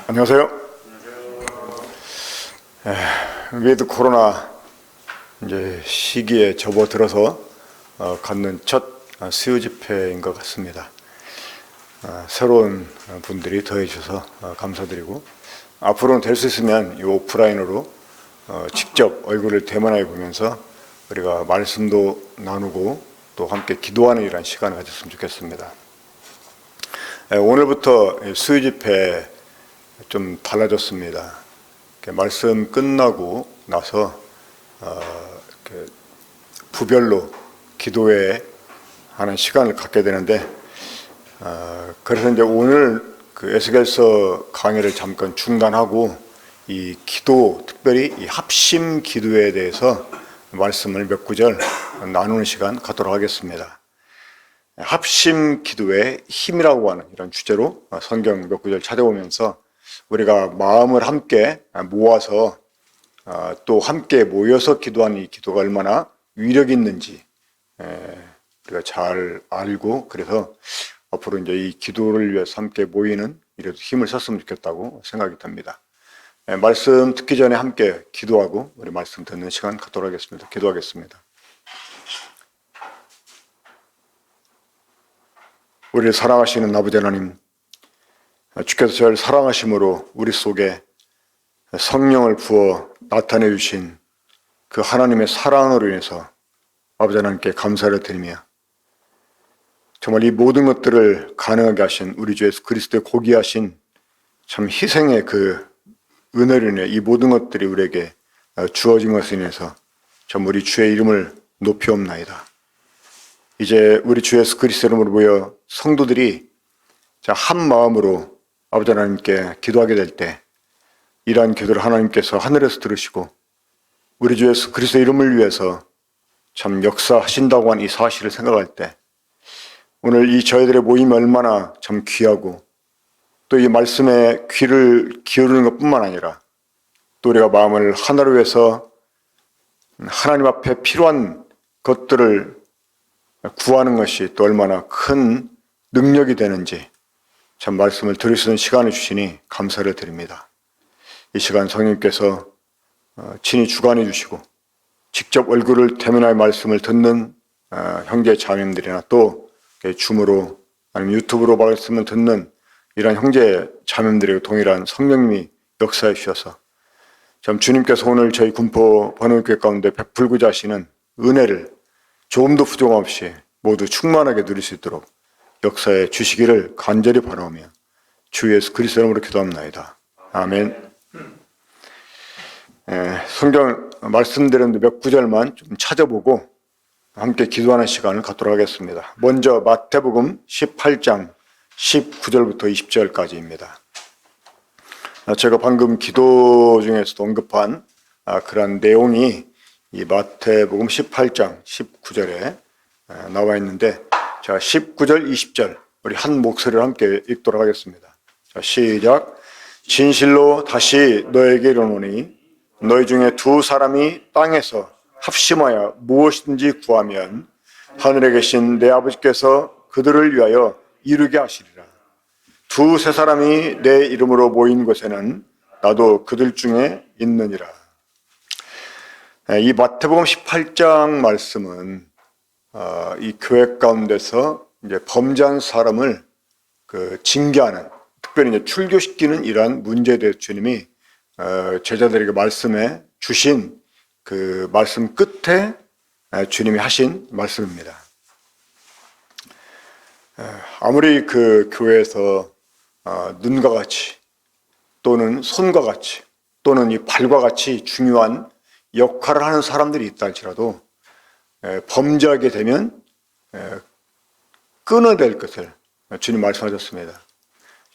안녕하세요. 위드 코로나 이제 시기에 접어들어서 갖는 첫 수요 집회인 것 같습니다. 새로운 분들이 더해 주셔서 감사드리고, 앞으로는 될 수 있으면 이 오프라인으로 직접 얼굴을 대면하게 보면서 우리가 말씀도 나누고 또 함께 기도하는 이런 시간을 가졌으면 좋겠습니다. 오늘부터 수요 집회 좀 달라졌습니다. 말씀 끝나고 나서 부별로 기도회 하는 시간을 갖게 되는데, 그래서 이제 오늘 그 에스겔서 강의를 잠깐 중단하고 이 기도, 특별히 이 합심 기도에 대해서 말씀을 몇 구절 나누는 시간 갖도록 하겠습니다. 합심 기도의 힘이라고 하는 이런 주제로 성경 몇 구절 찾아보면서 우리가 마음을 함께 모아서 또 함께 모여서 기도하는 이 기도가 얼마나 위력이 있는지 우리가 잘 알고, 그래서 앞으로 이제 이 기도를 위해서 함께 모이는 이래도 힘을 썼으면 좋겠다고 생각이 듭니다. 말씀 듣기 전에 함께 기도하고 우리 말씀 듣는 시간 갖도록 하겠습니다. 기도하겠습니다. 우리를 사랑하시는 아버지 하나님, 주께서 저를 사랑하심으로 우리 속에 성령을 부어 나타내 주신 그 하나님의 사랑으로 인해서 아버지 하나님께 감사를 드리며, 정말 이 모든 것들을 가능하게 하신 우리 주 예수 그리스도의 고귀하신 참 희생의 그 은혜로 인해 이 모든 것들이 우리에게 주어진 것에 인해서 참 우리 주의 이름을 높이옵나이다. 이제 우리 주 예수 그리스도 이름으로 모여 성도들이 한 마음으로 아버지 하나님께 기도하게 될 때, 이러한 기도를 하나님께서 하늘에서 들으시고 우리 주 예수 그리스도 이름을 위해서 참 역사하신다고 하는 이 사실을 생각할 때, 오늘 이 저희들의 모임이 얼마나 참 귀하고, 또 이 말씀에 귀를 기울이는 것뿐만 아니라 또 우리가 마음을 하나로 해서 하나님 앞에 필요한 것들을 구하는 것이 또 얼마나 큰 능력이 되는지 참 말씀을 들을 수 있는 시간을 주시니 감사를 드립니다. 이 시간 성령님께서 친히 주관해 주시고 직접 얼굴을 대면하여 말씀을 듣는 형제 자매님들이나 또 줌으로 아니면 유튜브로 말씀을 듣는 이런 형제 자매님들에게 동일한 성령님이 역사해 주셔서 참 주님께서 오늘 저희 군포 번영교회 가운데 베풀고자 하시는 은혜를 조금도 부족 없이 모두 충만하게 누릴 수 있도록 역사해 주시기를 간절히 바라오며 주 예수 그리스도 이름으로 기도합나이다. 아멘. 성경 말씀드렸는데 몇 구절만 좀 찾아보고 함께 기도하는 시간을 갖도록 하겠습니다. 먼저 마태복음 18장 19절부터 20절까지입니다. 제가 방금 기도 중에서도 언급한 그런 내용이 이 마태복음 18장 19절에 나와 있는데, 자, 19절, 20절 우리 한 목소리로 함께 읽도록 하겠습니다. 자, 시작. 진실로 다시 너에게 이르노니 너희 중에 두 사람이 땅에서 합심하여 무엇이든지 구하면 하늘에 계신 내 아버지께서 그들을 위하여 이루게 하시리라. 두세 사람이 내 이름으로 모인 곳에는 나도 그들 중에 있느니라. 이 마태복음 18장 말씀은 이 교회 가운데서 이제 범죄한 사람을 징계하는, 특별히 이제 출교시키는 이러한 문제에 대해서 주님이 제자들에게 말씀해 주신 그 말씀 끝에 주님이 하신 말씀입니다. 아무리 그 교회에서 눈과 같이 또는 손과 같이 또는 이 발과 같이 중요한 역할을 하는 사람들이 있다 할지라도 범죄하게 되면 끊어야 될 것을 주님 말씀하셨습니다.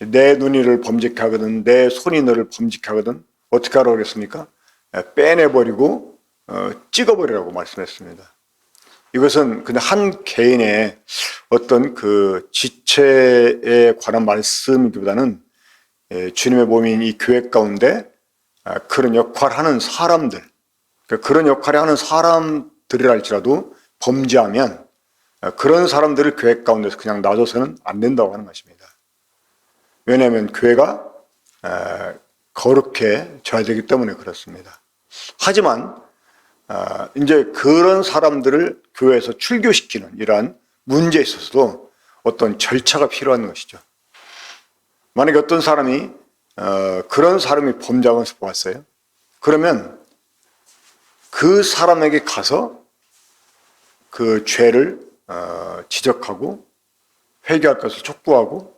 내 눈이 너를 범죄케 하거든 내 손이 너를 범죄케 하거든 어떻게 하라고 그랬습니까? 빼내버리고 찍어버리라고 말씀했습니다. 이것은 그냥 한 개인의 어떤 그 지체에 관한 말씀이기보다는 주님의 몸인 이 교회 가운데 그런 역할을 하는 사람들, 그런 역할을 하는 사람들이라 할지라도 범죄하면 그런 사람들을 교회 가운데서 그냥 놔둬서는 안 된다고 하는 것입니다. 왜냐하면 교회가 거룩해져야 되기 때문에 그렇습니다. 하지만 이제 그런 사람들을 교회에서 출교시키는 이러한 문제에 있어서도 어떤 절차가 필요한 것이죠. 만약에 어떤 사람이 그런 사람이 범죄한 것을 보았어요. 그러면 그 사람에게 가서 그 죄를 지적하고 회개할 것을 촉구하고,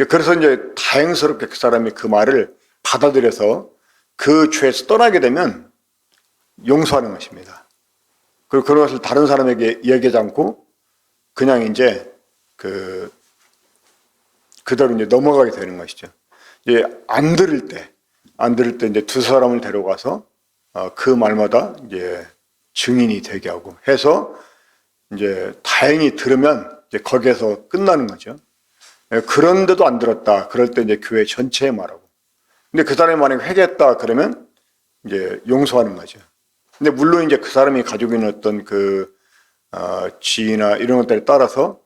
그래서 이제 다행스럽게 그 사람이 그 말을 받아들여서 그 죄에서 떠나게 되면 용서하는 것입니다. 그리고 그런 것을 다른 사람에게 이야기하지 않고 그냥 이제 그대로 이제 넘어가게 되는 것이죠. 이제 안 들을 때 이제 두 사람을 데려가서 그 말마다 이제 증인이 되게 하고 해서 이제 다행히 들으면 이제 거기에서 끝나는 거죠. 그런데도 안 들었다. 그럴 때 이제 교회 전체에 말하고. 근데 그 사람이 만약에 회개했다 그러면 이제 용서하는 거죠. 근데 물론 이제 그 사람이 가지고 있는 어떤 지위나 이런 것들에 따라서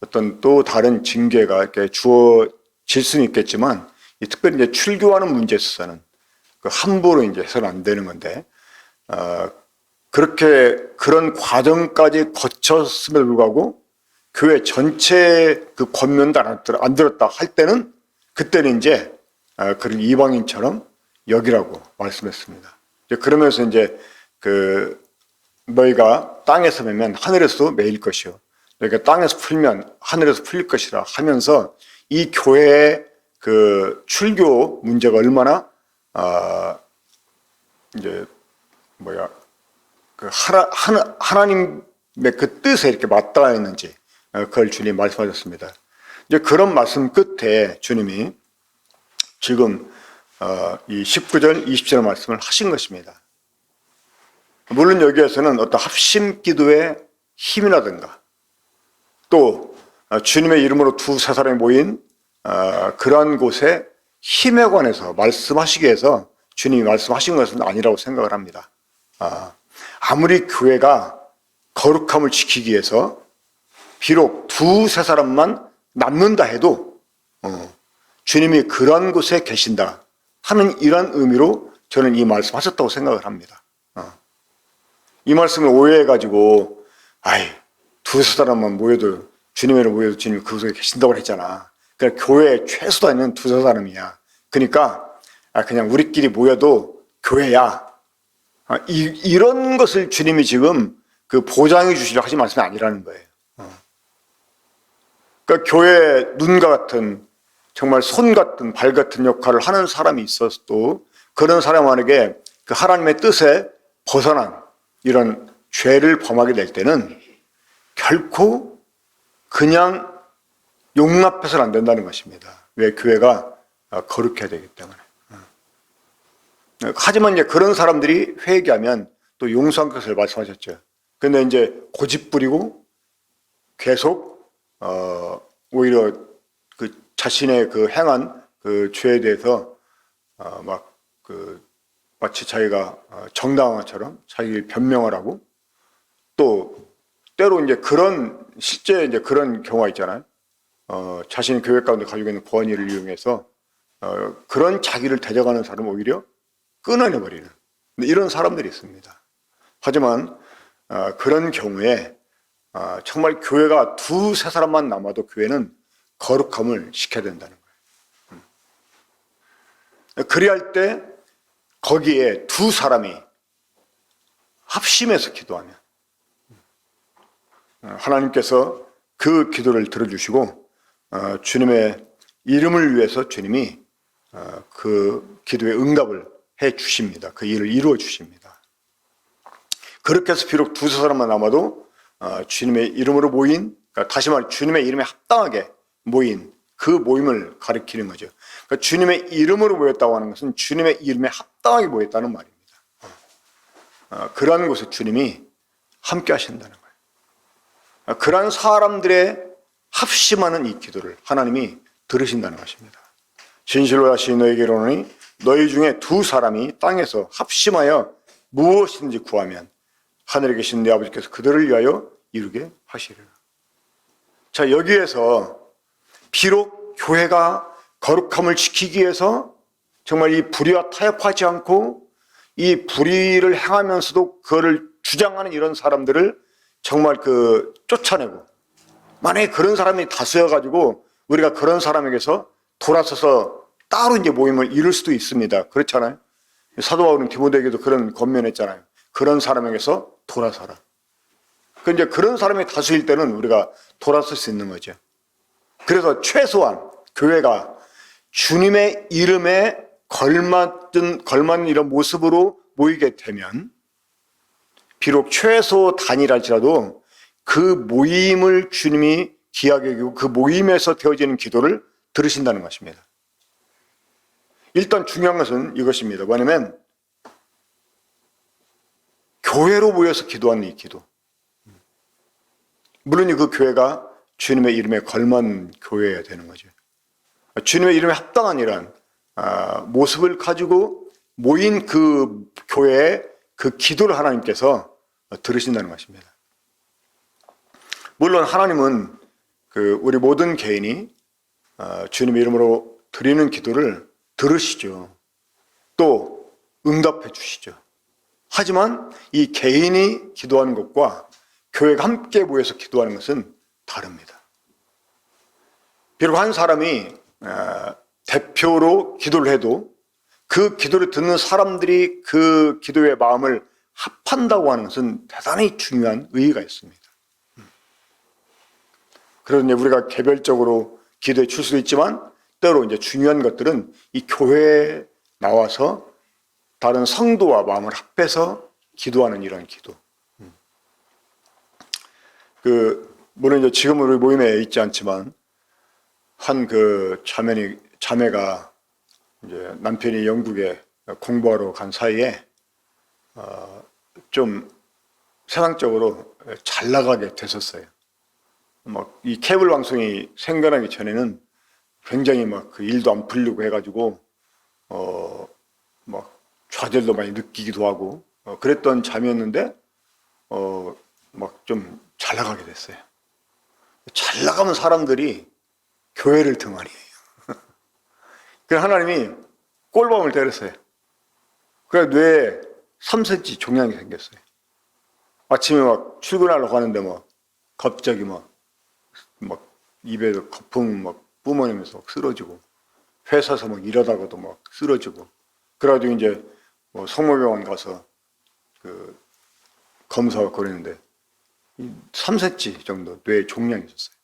어떤 또 다른 징계가 이렇게 주어질 수는 있겠지만, 특별히 이제 출교하는 문제에 있어서는 함부로 이제 해서는 안 되는 건데, 그렇게 그런 과정까지 거쳤음에도 불구하고 교회 전체 그 권면도 안 들었다 할 때는, 그때는 이제 그런 이방인처럼 여기라고 말씀했습니다. 그러면서 이제 너희가 땅에서 매면 하늘에서도 매일 것이요, 너희가 땅에서 풀면 하늘에서 풀릴 것이라 하면서 이 교회의 그 출교 문제가 얼마나 이제 하나님의 그 뜻에 이렇게 맞닿아 있는지 그걸 주님이 말씀하셨습니다. 이제 그런 말씀 끝에 주님이 지금 이 19절, 20절 말씀을 하신 것입니다. 물론 여기에서는 어떤 합심 기도의 힘이라든가 또 주님의 이름으로 두세 사람이 모인 그러한 곳에 힘에 관해서 말씀하시기 위해서 주님이 말씀하신 것은 아니라고 생각을 합니다. 아무리 교회가 거룩함을 지키기 위해서 비록 두세 사람만 남는다 해도 주님이 그런 곳에 계신다 하는 이런 의미로 저는 이 말씀하셨다고 생각을 합니다. 이 말씀을 오해해가지고 두세 사람만 모여도 주님으로 모여도 주님이 그곳에 계신다고 했잖아. 그러니까 교회에 최소 다니는 두세 사람이야. 그러니까 그냥 우리끼리 모여도 교회야. 이런 것을 주님이 지금 그 보장해 주시려 하신 말씀이 아니라는 거예요. 그러니까 교회에 눈과 같은, 정말 손 같은, 발 같은 역할을 하는 사람이 있어도 그런 사람에게 그 하나님의 뜻에 벗어난 이런 죄를 범하게 될 때는 결코 그냥 용납해서는 안 된다는 것입니다. 왜? 교회가 거룩해야 되기 때문에. 하지만 이제 그런 사람들이 회개하면 또 용서한 것을 말씀하셨죠. 근데 이제 고집 부리고 계속 오히려 그 자신의 그 행한 그 죄에 대해서 마치 자기가 정당한 것처럼 자기 변명을 하고, 또 때로 이제 실제 이제 그런 경우가 있잖아요. 자신이 교회 가운데 가지고 있는 권위를 이용해서 그런 자기를 대적하는 사람을 오히려 끊어내버리는 이런 사람들이 있습니다. 하지만 그런 경우에 정말 교회가 두세 사람만 남아도 교회는 거룩함을 지켜야 된다는 거예요. 그리할 때 거기에 두 사람이 합심해서 기도하면 하나님께서 그 기도를 들어주시고 주님의 이름을 위해서 주님이 그 기도의 응답을 해 주십니다. 그 일을 이루어 주십니다. 그렇게 해서 비록 두세 사람만 남아도 주님의 이름으로 모인, 그러니까 다시 말해 주님의 이름에 합당하게 모인 그 모임을 가리키는 거죠. 그러니까 주님의 이름으로 모였다고 하는 것은 주님의 이름에 합당하게 모였다는 말입니다. 그러한 곳에 주님이 함께 하신다는 거예요. 그러한 사람들의 합심하는 이 기도를 하나님이 들으신다는 것입니다. 진실로 다시 너에게 이르노니 너희 중에 두 사람이 땅에서 합심하여 무엇이든지 구하면 하늘에 계신 내 아버지께서 그들을 위하여 이루게 하시리라. 자, 여기에서 비록 교회가 거룩함을 지키기 위해서 정말 이 불의와 타협하지 않고 이 불의를 행하면서도 그거를 주장하는 이런 사람들을 정말 쫓아내고, 만약에 그런 사람이 다수여가지고 우리가 그런 사람에게서 돌아서서 따로 이제 모임을 이룰 수도 있습니다. 그렇잖아요. 사도 바울은 디모데에게도 그런 권면했잖아요. 그런 사람에게서 돌아서라. 이제 그런 사람이 다수일 때는 우리가 돌아설 수 있는 거죠. 그래서 최소한 교회가 주님의 이름에 걸맞는 이런 모습으로 모이게 되면, 비록 최소 단위랄지라도 그 모임을 주님이 귀하게 여기고 그 모임에서 되어지는 기도를 들으신다는 것입니다. 일단 중요한 것은 이것입니다. 뭐냐면 교회로 모여서 기도하는 이 기도. 물론 그 교회가 주님의 이름에 걸맞는 교회여야 되는 거죠. 주님의 이름에 합당한 이러한 모습을 가지고 모인 그 교회의 그 기도를 하나님께서 들으신다는 것입니다. 물론 하나님은 우리 모든 개인이 주님의 이름으로 드리는 기도를 들으시죠. 또 응답해 주시죠. 하지만 이 개인이 기도하는 것과 교회가 함께 모여서 기도하는 것은 다릅니다. 비록 한 사람이 대표로 기도를 해도 그 기도를 듣는 사람들이 그 기도의 마음을 합한다고 하는 것은 대단히 중요한 의의가 있습니다. 그래서 이제 우리가 개별적으로 기도에 출 수도 있지만, 때로 이제 중요한 것들은 이 교회에 나와서 다른 성도와 마음을 합해서 기도하는 이런 기도. 물론 이제 지금 우리 모임에 있지 않지만, 한 자매가 이제 남편이 영국에 공부하러 간 사이에 좀 세상적으로 잘 나가게 됐었어요. 이 케이블 방송이 생겨나기 전에는 굉장히 그 일도 안 풀리고 해가지고 좌절도 많이 느끼기도 하고 그랬던 자매였는데 좀 잘 나가게 됐어요. 잘 나가면 사람들이 교회를 등한이에요. 그래서 하나님이 꼴밤을 때렸어요. 그래 뇌에 3cm 종양이 생겼어요. 아침에 출근하려고 하는데 갑자기 입에 거품 뿜어내면서 쓰러지고, 회사에서 일하다가도 쓰러지고, 그래가지고 이제 성모병원 가서 검사가 그랬는데 3cm 정도 뇌에 종양이 있었어요.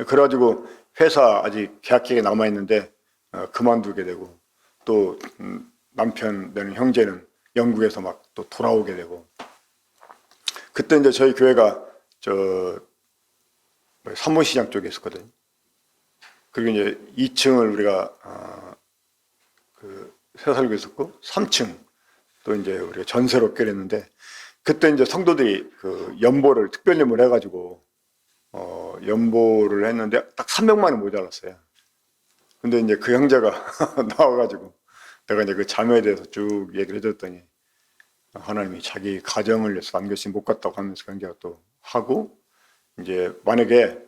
그래가지고 회사 아직 계약기간이 남아있는데 그만두게 되고, 또 남편 되는 형제는 영국에서 또 돌아오게 되고, 그때 이제 저희 교회가 삼문시장 쪽에 있었거든요. 그리고 이제 2층을 우리가 새 살고 있었고, 3층 또 이제 우리가 전세로 껴냈는데, 그때 이제 성도들이 연보를 특별 연보를 해가지고 연보를 했는데 딱 300만 원 모자랐어요. 근데 이제 그 형제가 나와가지고 내가 이제 그 자매에 대해서 쭉 얘기를 해줬더니, 하나님이 자기 가정을 위해서 남겨진 못 갔다고 하면서 그 형제가 또 하고, 이제 만약에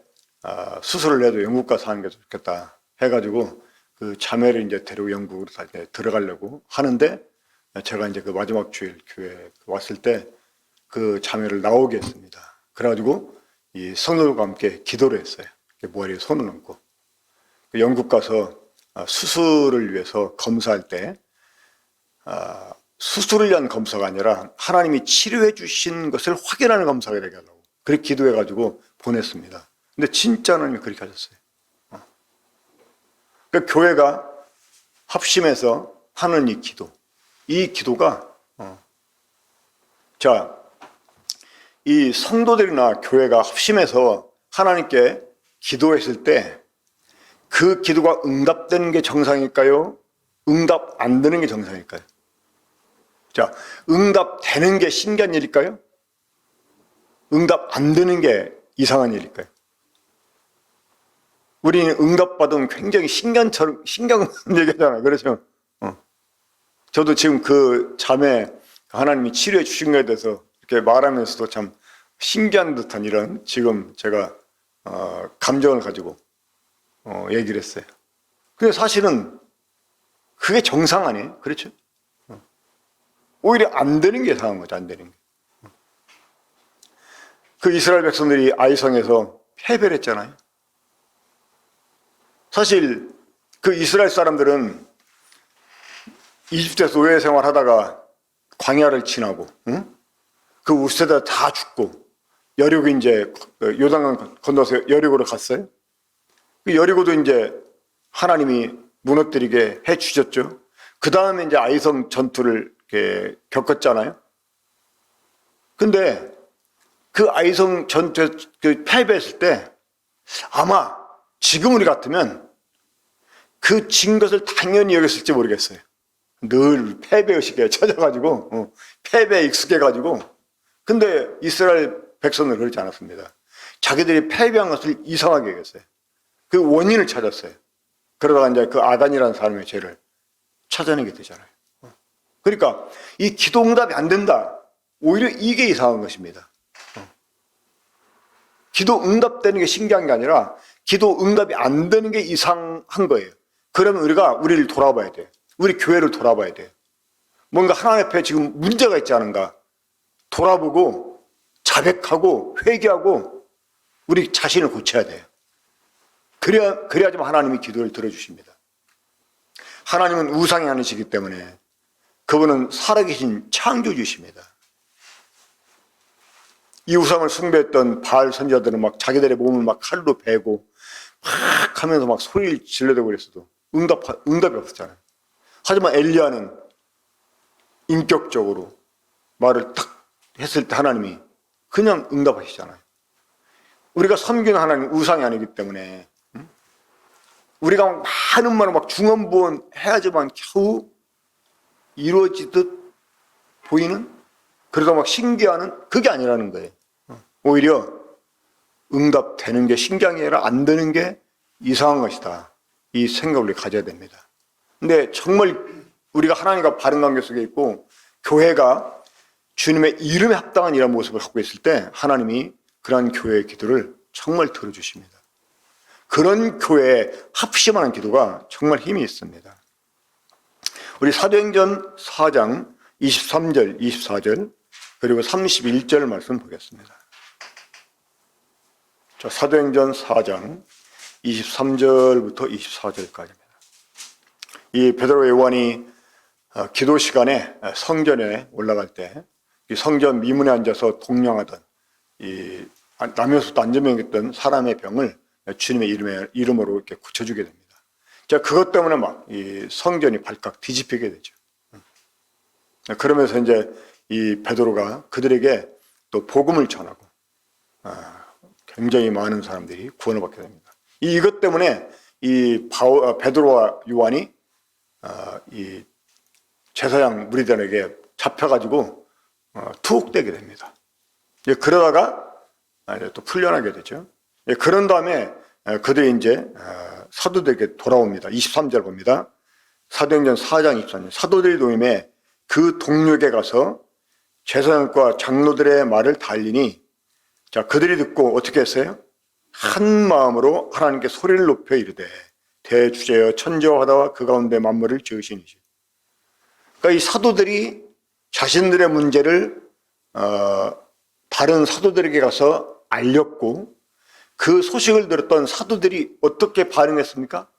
수술을 해도 영국 가서 하는 게 좋겠다 해가지고 그 자매를 이제 데리고 영국으로 다 이제 들어가려고 하는데, 제가 이제 그 마지막 주일 교회 왔을 때 그 자매를 나오게 했습니다. 그래가지고 이 성도들과 함께 기도를 했어요. 머리에 손을 얹고. 영국 가서 수술을 위해서 검사할 때 수술을 위한 검사가 아니라 하나님이 치료해 주신 것을 확인하는 검사가 되게 하려고 그렇게 기도해가지고 보냈습니다. 근데 진짜 하나님이 그렇게 하셨어요. 그러니까 교회가 합심해서 하는 이 기도가 이 성도들이나 교회가 합심해서 하나님께 기도했을 때 그 기도가 응답되는 게 정상일까요? 응답 안 되는 게 정상일까요? 응답되는 게 신기한 일일까요? 응답 안 되는 게 이상한 일일까요? 우리는 응답받으면 굉장히 신기한 얘기잖아요. 그렇죠? 저도 지금 그 자매 하나님이 치료해 주신 것에 대해서 이렇게 말하면서도 참 신기한 듯한 이런 지금 제가 감정을 가지고 얘기를 했어요. 근데 사실은 그게 정상 아니에요? 그렇죠? 오히려 안 되는 게 이상한 거죠, 안 되는 게. 그 이스라엘 백성들이 아이성에서 패배를 했잖아요. 사실 그 이스라엘 사람들은 이집트에서 노예 생활하다가 광야를 지나고, 응? 그 우세다 다 죽고, 여리고 이제 요단강 건너서 여리고로 갔어요. 그 여리고도 이제 하나님이 무너뜨리게 해 주셨죠. 그 다음에 이제 아이성 전투를 이렇게 겪었잖아요. 근데 그 아이성 전투에 그 패배했을 때 아마 지금 우리 같으면 그 진 것을 당연히 여겼을지 모르겠어요. 늘 패배의식에 찾아가지고 패배에 익숙해가지고. 근데 이스라엘 백성은 그렇지 않았습니다. 자기들이 패배한 것을 이상하게 여겼어요. 그 원인을 찾았어요. 그러다가 이제 그 아단이라는 사람의 죄를 찾아내게 되잖아요. 그러니까 이 기도 응답이 안 된다. 오히려 이게 이상한 것입니다. 기도 응답되는 게 신기한 게 아니라 기도 응답이 안 되는 게 이상한 거예요. 그러면 우리가 우리를 돌아봐야 돼요. 우리 교회를 돌아봐야 돼요. 뭔가 하나님 앞에 지금 문제가 있지 않은가 돌아보고 자백하고 회개하고 우리 자신을 고쳐야 돼요. 그래야지만 하나님이 기도를 들어주십니다. 하나님은 우상이 아니시기 때문에 그분은 살아계신 창조주십니다. 이 우상을 숭배했던 바알 선지자들은 막 자기들의 몸을 막 칼로 베고 막 하면서 막 소리를 질러대고 그랬어도 응답이 없었잖아요. 하지만 엘리야는 인격적으로 말을 탁 했을 때 하나님이 그냥 응답하시잖아요. 우리가 섬기는 하나님 우상이 아니기 때문에 우리가 많은 말을 막 중언부언 해야지만 겨우 이루어지듯 보이는 그러다 막 신기하는 그게 아니라는 거예요. 오히려 응답되는 게 신기한 게 아니라 안 되는 게 이상한 것이다. 이 생각을 가져야 됩니다. 근데 정말 우리가 하나님과 바른 관계 속에 있고 교회가 주님의 이름에 합당한 이런 모습을 갖고 있을 때 하나님이 그런 교회의 기도를 정말 들어주십니다. 그런 교회에 합심하는 기도가 정말 힘이 있습니다. 우리 사도행전 4장 23절, 24절 그리고 31절 말씀 보겠습니다. 자, 사도행전 4장 23절부터 24절까지입니다. 이 베드로 요한이 기도 시간에 성전에 올라갈 때 이 성전 미문에 앉아서 동냥하던 이 나면서도 안전병이었던 사람의 병을 주님의 이름으로 이렇게 고쳐주게 됩니다. 자, 그것 때문에 막 이 성전이 발칵 뒤집히게 되죠. 그러면서 이제 이 베드로가 그들에게 또 복음을 전하고 굉장히 많은 사람들이 구원을 받게 됩니다. 이것 때문에 이 베드로와 요한이 이 제사장 무리들에게 잡혀가지고 투옥되게 됩니다. 그러다가 또 풀려나게 되죠. 그런 다음에 그들이 이제 사도들에게 돌아옵니다. 23절 봅니다. 사도행전 4장 23절. 사도들이 모임에 그 동력에 가서 제사장과 장로들의 말을 달리니 자 그들이 듣고 어떻게 했어요? 한 마음으로 하나님께 소리를 높여 이르되 대주제여 천지와 바다와 그 가운데 만물을 지으시니시. 그러니까 이 사도들이 자신들의 문제를 다른 사도들에게 가서 알렸고 그 소식을 들었던 사도들이 어떻게 반응했습니까?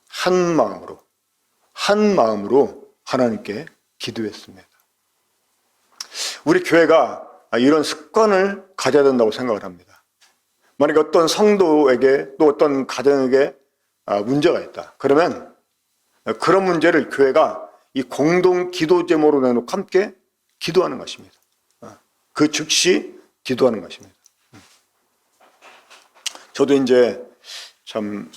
한 마음으로 하나님께 기도했습니다. 우리 교회가 이런 습관을 가져야 된다고 생각을 합니다. 만약에 어떤 성도에게 또 어떤 가정에게 문제가 있다. 그러면 그런 문제를 교회가 이 공동 기도 제목으로 내놓고 함께 기도하는 것입니다. 그 즉시 기도하는 것입니다. 저도 이제 참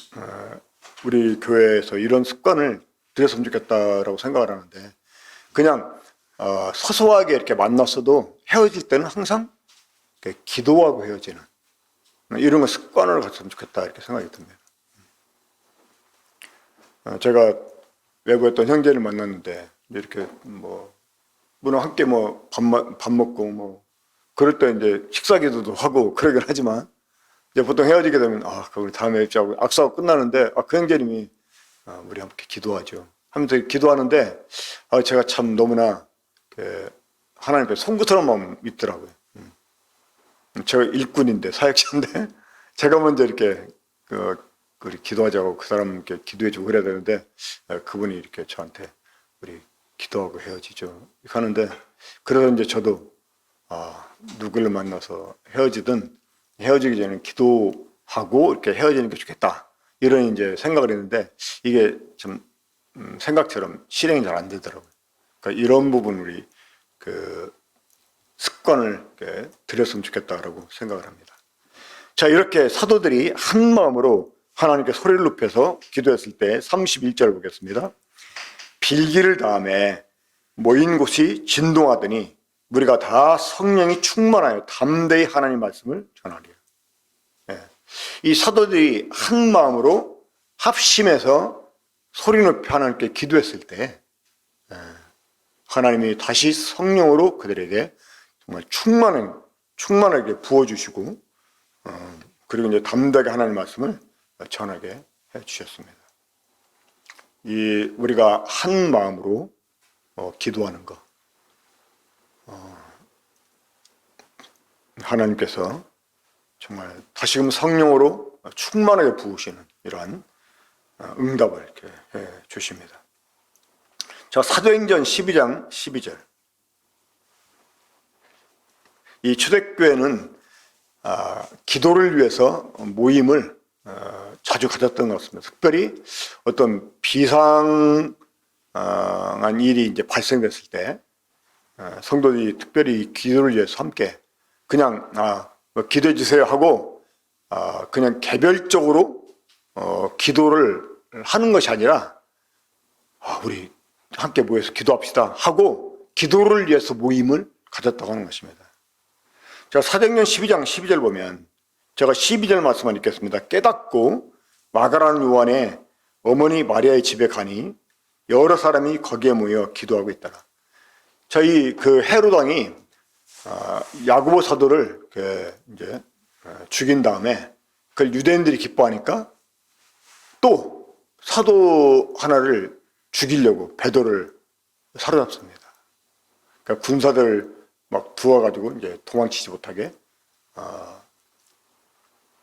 우리 교회에서 이런 습관을 들였으면 좋겠다라고 생각을 하는데 그냥 소소하게 이렇게 만났어도 헤어질 때는 항상 기도하고 헤어지는 이런 거 습관을 가졌으면 좋겠다 이렇게 생각이 듭니다. 제가 외부에 어떤 형제를 만났는데 이렇게 물론 함께 밥 먹고 그럴 때 이제 식사 기도도 하고 그러긴 하지만 이제 보통 헤어지게 되면 우리 다음에 뵙자고 악수하고 끝나는데 그 형제님이 우리 함께 기도하죠 하면서 기도하는데 제가 참 너무나 하나님 앞에 송구스러운 마음이 있더라고요. 제가 일꾼인데 사역자인데 제가 먼저 이렇게 우리 기도하자고 그 사람께 기도해주고 그래야 되는데 그분이 이렇게 저한테 우리 기도하고 헤어지죠 하는데, 그래서 이제 저도 누구를 만나서 헤어지기 전에 기도하고 이렇게 헤어지는 게 좋겠다 이런 이제 생각을 했는데, 이게 좀 생각처럼 실행이 잘 안 되더라고요. 그러니까 이런 부분 우리 습관을 들였으면 좋겠다라고 생각을 합니다. 자, 이렇게 사도들이 한 마음으로 하나님께 소리를 높여서 기도했을 때 31절 보겠습니다. 빌기를 다음에 모인 곳이 진동하더니 우리가 다 성령이 충만하여 담대히 하나님 말씀을 전하리라. 이 사도들이 한 마음으로 합심해서 소리 높여 하나님께 기도했을 때 하나님이 다시 성령으로 그들에게 정말 충만하게 부어주시고 그리고 이제 담대하게 하나님 말씀을 전하게 해주셨습니다. 우리가 한 마음으로 기도하는 것, 하나님께서 정말 다시금 성령으로 충만하게 부으시는 이러한 응답을 이렇게 해 주십니다. 자, 사도행전 12장 12절. 이 초대교회는 기도를 위해서 모임을 자주 가졌던 것 같습니다. 특별히 어떤 비상한 일이 이제 발생됐을 때 성도들이 특별히 기도를 위해서 함께 그냥 기도해 주세요 하고 그냥 개별적으로 기도를 하는 것이 아니라 우리 함께 모여서 기도합시다 하고 기도를 위해서 모임을 가졌다고 하는 것입니다. 자, 사도행전 12장 12절 보면 제가 12절 말씀만 읽겠습니다. 깨닫고 마가라는 요한의 어머니 마리아의 집에 가니 여러 사람이 거기에 모여 기도하고 있더라. 저희 헤롯 왕이 야고보 사도를 이제 죽인 다음에 그걸 유대인들이 기뻐하니까 또 사도 하나를 죽이려고 베드로를 사로잡습니다. 그러니까 군사들 막 두어가지고 이제 도망치지 못하게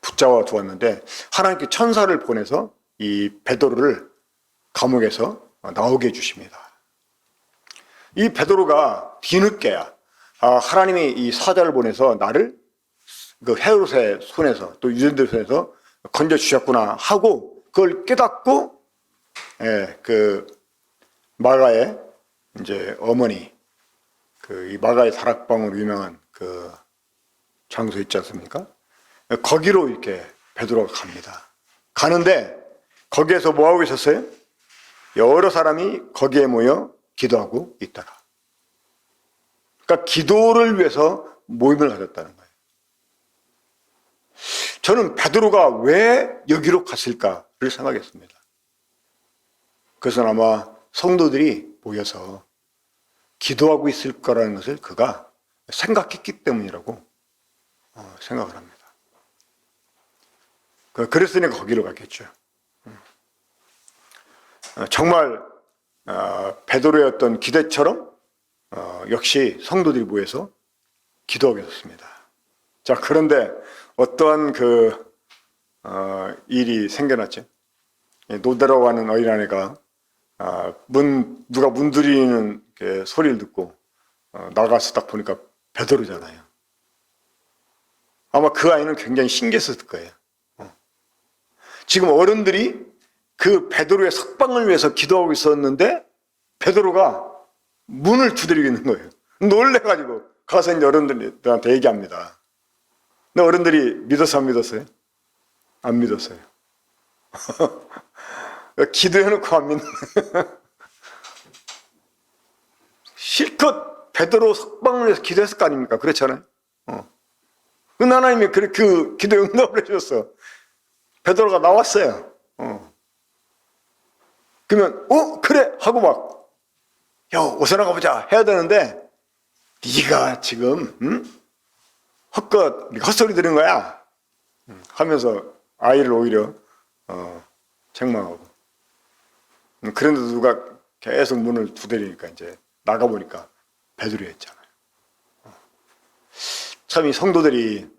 붙잡아 두었는데 하나님께 천사를 보내서 이 베드로를 감옥에서 나오게 해주십니다. 이 베드로가 뒤늦게야 하나님이 이 사자를 보내서 나를 헤롯의 손에서 또 유대인들 손에서 건져 주셨구나 하고 그걸 깨닫고 마가의 이제 어머니 이 마가의 다락방으로 유명한 장소 있지 않습니까? 거기로 이렇게 베드로가 갑니다. 가는데 거기에서 뭐 하고 있었어요? 여러 사람이 거기에 모여 기도하고 있더라. 그러니까 기도를 위해서 모임을 가졌다는 거예요. 저는 베드로가 왜 여기로 갔을까를 생각했습니다. 그것은 아마 성도들이 모여서 기도하고 있을 거라는 것을 그가 생각했기 때문이라고 생각을 합니다. 그랬으니 거기로 갔겠죠. 정말 베드로의 어떤 기대처럼 역시 성도들이 모여서 기도하게 됐습니다. 자, 그런데 어떠한 일이 생겨났죠. 노대라고 하는 어린아이가 누가 문드리는 소리를 듣고 나가서 딱 보니까 베드로잖아요. 아마 그 아이는 굉장히 신기했을 거예요. 지금 어른들이 그 베드로의 석방을 위해서 기도하고 있었는데 베드로가 문을 두드리고 있는 거예요. 놀래가지고 가서 이제 어른들한테 얘기합니다. 근데 어른들이 믿었어요, 안 믿었어요? 안 믿었어요. 기도해놓고 안 믿는 실컷 베드로 석방을 위해서 기도했을 거 아닙니까? 그렇잖아요. 근데 하나님이 그 기도에 응답을 해주셨어. 베드로가 나왔어요. 그러면 그래 하고 막 어서 나가보자 해야 되는데 네가 지금 헛소리 들은 거야. 하면서 아이를 오히려 책망하고. 그런데 누가 계속 문을 두드리니까 이제 나가보니까 베드로였잖아요. 참 이 성도들이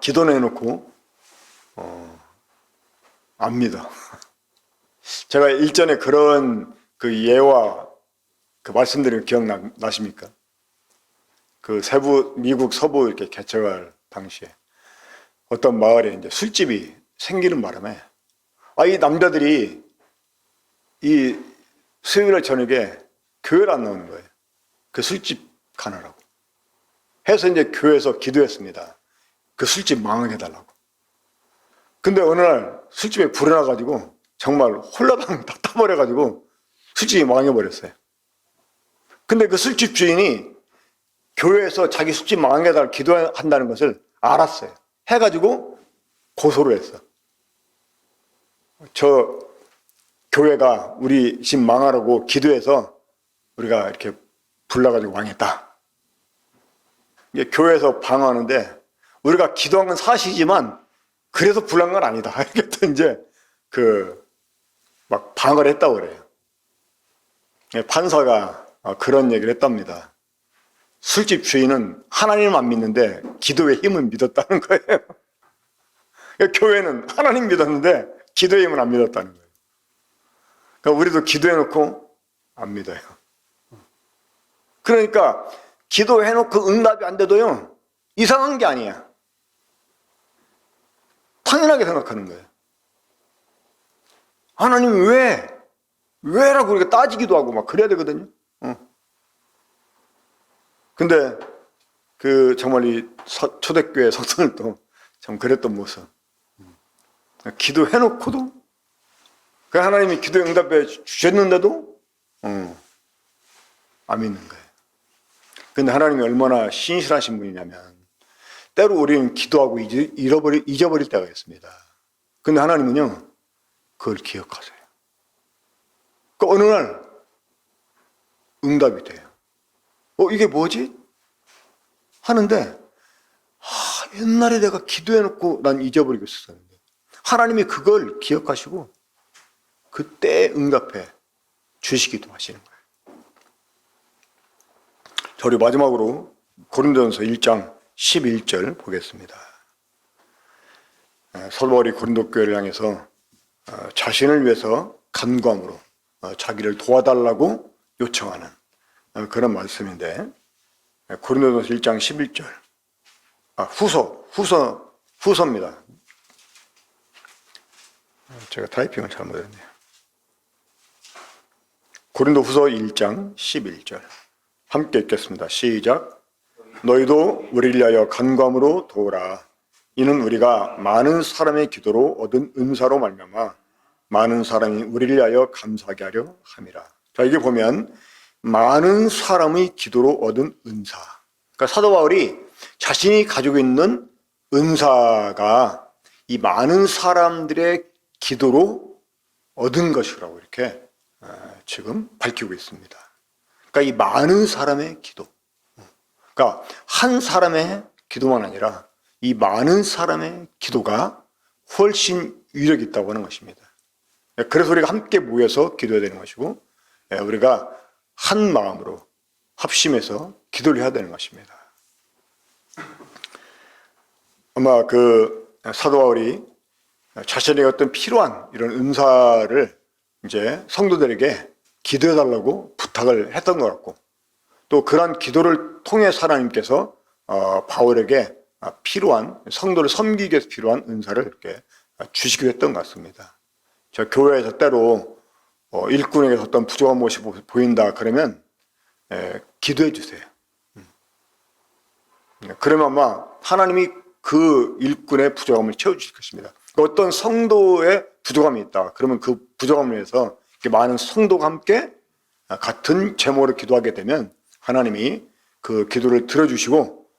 기도내놓고 압니다. 제가 일전에 그런 그 예와 그 말씀드린 거 기억나십니까? 그 미국 서부 이렇게 개척할 당시에 어떤 마을에 이제 술집이 생기는 바람에 이 남자들이 이 수요일 저녁에 교회를 안 나오는 거예요. 그 술집 가느라고. 해서 이제 교회에서 기도했습니다. 그 술집 망하게 해달라고. 근데 어느 날 술집에 불이 나가지고 정말 홀라당 다 타버려가지고 술집이 망해버렸어요. 근데 그 술집 주인이 교회에서 자기 술집 망하게 해달라고 기도한다는 것을 알았어요. 해가지고 고소를 했어. 저 교회가 우리 집 망하라고 기도해서 우리가 이렇게 불나가지고 망했다. 이제 교회에서 방어하는데 우리가 기도한 건 사실이지만 그래서 불난 건 아니다. 이렇게 또 이제 막 방어를 했다고 그래요. 판사가 그런 얘기를 했답니다. 술집 주인은 하나님을 안 믿는데 기도의 힘을 믿었다는 거예요. 교회는 하나님 믿었는데 기도의 힘을 안 믿었다는 거예요. 그러니까 우리도 기도해놓고 안 믿어요. 그러니까 기도해놓고 응답이 안 돼도요, 이상한 게 아니야. 당연하게 생각하는 거예요. 하나님 왜라고 우리가 따지기도 하고 막 그래야 되거든요. 근데 정말 이 초대교회 성도들도 참 그랬던 모습. 기도해놓고도 하나님이 기도에 응답해 주셨는데도 안 믿는 거예요. 근데 하나님이 얼마나 신실하신 분이냐면 때로 우리는 기도하고 잊어버릴 때가 있습니다. 근데 하나님은요, 그걸 기억하세요. 어느 날 응답이 돼요. 이게 뭐지? 하는데 옛날에 내가 기도해놓고 난 잊어버리고 있었는데 하나님이 그걸 기억하시고 그때 응답해 주시기도 하시는 거예요. 자, 우리 마지막으로 고린도전서 1장 11절 보겠습니다. 사도 바울이 고린도 교회를 향해서 자신을 위해서 간구함으로 자기를 도와달라고 요청하는 그런 말씀인데, 고린도전서 1장 11절 후서입니다. 제가 타이핑을 잘못했네요. 고린도후서 1장 11절 함께 읽겠습니다. 시작. 너희도 우리를 위하여 간구함으로 도우라. 이는 우리가 많은 사람의 기도로 얻은 은사로 말미암아 많은 사람이 우리를 위하여 감사하게 하려 함이라. 자, 이게 보면 많은 사람의 기도로 얻은 은사. 그러니까 사도 바울이 자신이 가지고 있는 은사가 이 많은 사람들의 기도로 얻은 것이라고 이렇게 지금 밝히고 있습니다. 그러니까 이 많은 사람의 기도. 그러니까 한 사람의 기도만 아니라 이 많은 사람의 기도가 훨씬 위력이 있다고 하는 것입니다. 그래서 우리가 함께 모여서 기도해야 되는 것이고, 우리가 한 마음으로 합심해서 기도를 해야 되는 것입니다. 아마 사도 바울이 자신에게 어떤 필요한 이런 은사를 이제 성도들에게 기도해달라고 부탁을 했던 것 같고, 또 그러한 기도를 통해서 하나님께서 바울에게 필요한, 성도를 섬기기 위해서 필요한 은사를 이렇게 주시기도 했던 것 같습니다. 저 교회에서 때로 일꾼에게서 어떤 부족한 모습이 보인다 그러면 기도해 주세요. 그러면 아마 하나님이 그 일꾼의 부족함을 채워주실 것입니다. 어떤 성도의 부족함이 있다 그러면 그 부족함을 위해서 많은 성도가 함께 같은 제목으로 기도하게 되면 하나님이 그 기도를 들어주시고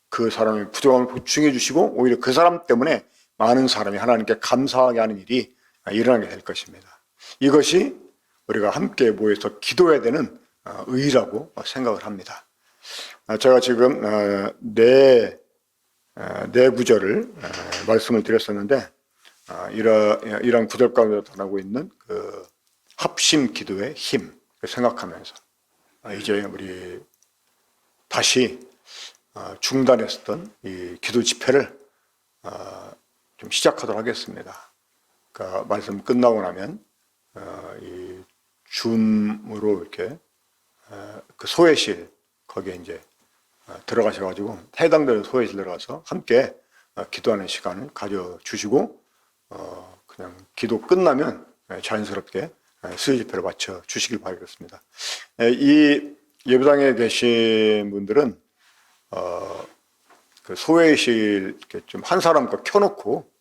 그 사람의 부족함을 보충해 주시고 오히려 그 사람 때문에 많은 사람이 하나님께 감사하게 하는 일이 일어나게 될 것입니다. 이것이 우리가 함께 모여서 기도해야 되는 의의라고 생각을 합니다. 제가 지금 네 네 구절을 말씀을 드렸었는데 이러한 구절 가운데 나타나고 있는 그 합심 기도의 힘 생각하면서 이제 우리 다시 중단했었던 이 기도 집회를 좀 시작하도록 하겠습니다. 그러니까 말씀 끝나고 나면 이 줌으로 이렇게 그 소회실 거기에 이제 들어가셔가지고 해당되는 소회실 들어가서 함께 기도하는 시간을 가져주시고 그냥 기도 끝나면 자연스럽게 수요 집회를 마쳐 주시길 바라겠습니다. 이 예배당에 계신 분들은 그 소회실 좀 한 사람 거 켜놓고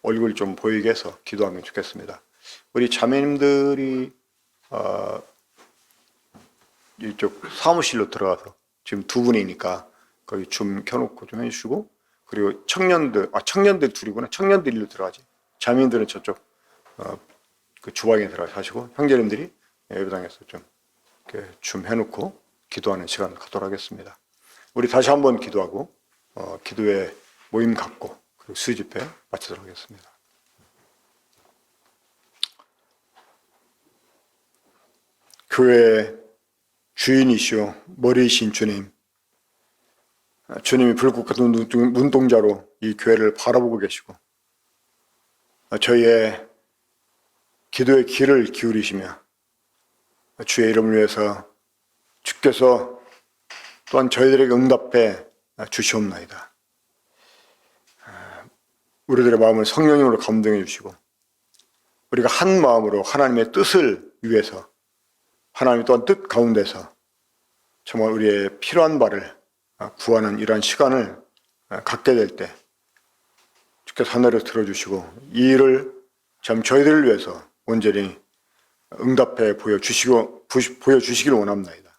얼굴 좀 보이게 해서 기도하면 좋겠습니다. 우리 자매님들이 이쪽 사무실로 들어가서 지금 두 분이니까 거기 좀 켜놓고 좀 해주시고, 그리고 청년들 둘이구나. 청년들 일로 들어가지. 자매님들은 저쪽 그 주방에 들어가서 하시고, 형제님들이 예배당에서 좀 이렇게 좀 해놓고 기도하는 시간 갖도록 하겠습니다. 우리 다시 한번 기도하고 기도의 모임 갖고 그리고 수요 집회 마치도록 하겠습니다. 교회의 주인이시오 머리이신 주님, 주님이 불꽃 같은 눈동자로 이 교회를 바라보고 계시고 저희의 기도의 귀를 기울이시며 주의 이름을 위해서 주께서 또한 저희들에게 응답해 주시옵나이다. 우리들의 마음을 성령님으로 감동해 주시고 우리가 한 마음으로 하나님의 뜻을 위해서, 하나님 또한 뜻 가운데서 정말 우리의 필요한 바를 구하는 이러한 시간을 갖게 될 때 주께서 하늘에서 들어주시고 이 일을 참 저희들을 위해서 온전히 응답해 보여주시기를 원합니다.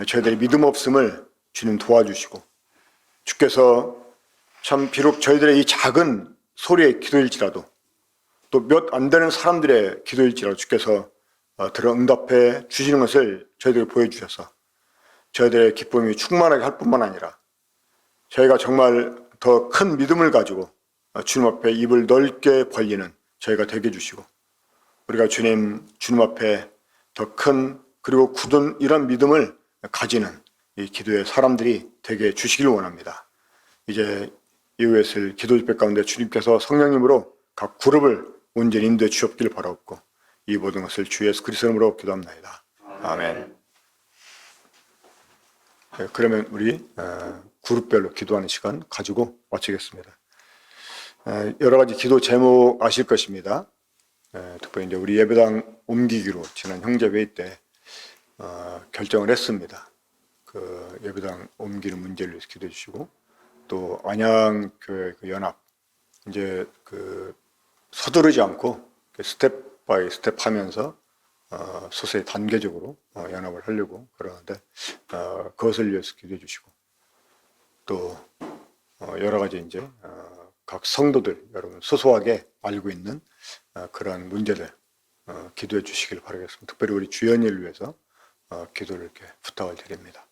저희들의 믿음 없음을 주님 도와주시고, 주께서 참 비록 저희들의 이 작은 소리의 기도일지라도 또 몇 안 되는 사람들의 기도일지라도 주께서 들어 응답해 주시는 것을 저희들에게 보여주셔서 저희들의 기쁨이 충만하게 할 뿐만 아니라 저희가 정말 더 큰 믿음을 가지고 주님 앞에 입을 넓게 벌리는 저희가 되게 해주시고, 우리가 주님 앞에 더 큰 그리고 굳은 이런 믿음을 가지는 이 기도의 사람들이 되게 해주시기를 원합니다. 이제 이후에 있을 기도 집회 가운데 주님께서 성령님으로 각 그룹을 온전히 인도해 주옵기를 바라옵고 이 모든 것을 주 예수 그리스도 이름으로 기도합니다. 아멘. 네, 그러면 우리 그룹별로 기도하는 시간 가지고 마치겠습니다. 여러 가지 기도 제목 아실 것입니다. 특별히 이제 우리 예배당 옮기기로 지난 형제회의 때 결정을 했습니다. 그 예배당 옮기는 문제를 위해서 기도해 주시고, 또 안양교회 그 연합 이제 그 서두르지 않고 스텝 바이 스텝 하면서 서서히 단계적으로 연합을 하려고 그러는데 그것을 위해서 기도해 주시고, 또 여러 가지 이제 각 성도들 여러분 소소하게 알고 있는 그러한 문제들 기도해 주시길 바라겠습니다. 특별히 우리 주연이를 위해서 기도를 이렇게 부탁을 드립니다.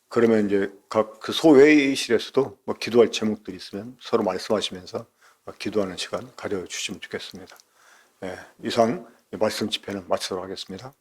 그러면 이제 각 그 소회의실에서도 뭐 기도할 제목들이 있으면 서로 말씀하시면서 기도하는 시간 가져주시면 좋겠습니다. 이상 말씀 집회는 마치도록 하겠습니다.